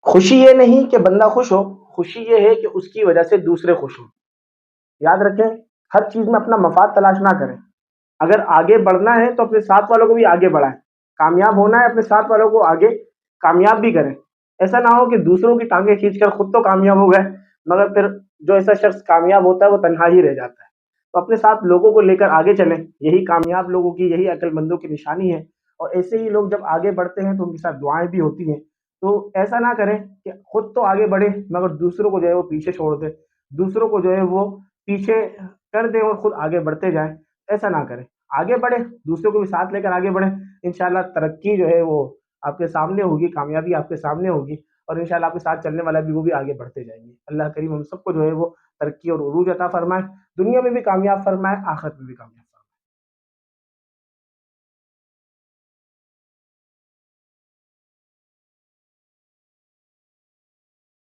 خوشی یہ نہیں کہ بندہ خوش ہو، خوشی یہ ہے کہ اس کی وجہ سے دوسرے خوش ہوں. یاد رکھیں، ہر چیز میں اپنا مفاد تلاش نہ کریں. اگر آگے بڑھنا ہے تو اپنے ساتھ والوں کو بھی آگے بڑھائیں. کامیاب ہونا ہے اپنے ساتھ والوں کو آگے کامیاب بھی کریں. ایسا نہ ہو کہ دوسروں کی ٹانگیں کھینچ کر خود تو کامیاب ہو گئے مگر پھر جو ایسا شخص کامیاب ہوتا ہے وہ تنہا ہی رہ جاتا ہے. تو اپنے ساتھ لوگوں کو لے کر آگے چلیں، یہی کامیاب لوگوں کی، یہی عقل مندوں کی نشانی ہے. اور ایسے ہی لوگ جب آگے بڑھتے ہیں تو ان کے ساتھ دعائیں بھی ہوتی ہیں. تو ایسا نہ کریں کہ خود تو آگے بڑھے مگر دوسروں کو جو ہے وہ پیچھے چھوڑ دے، دوسروں کو جو ہے وہ پیچھے کر دیں اور خود آگے بڑھتے جائیں. ایسا نہ کریں، آگے بڑھیں، دوسروں کو بھی ساتھ لے کر آگے بڑھیں. انشاءاللہ ترقی جو ہے وہ آپ کے سامنے ہوگی، کامیابی آپ کے سامنے ہوگی، اور انشاءاللہ آپ کے ساتھ چلنے والا بھی وہ بھی آگے بڑھتے جائیں گے. اللہ کریم ہم سب کو جو ہے وہ ترقی اور عروج عطا فرمائے، دنیا میں بھی کامیاب فرمائے، آخرت میں بھی کامیاب.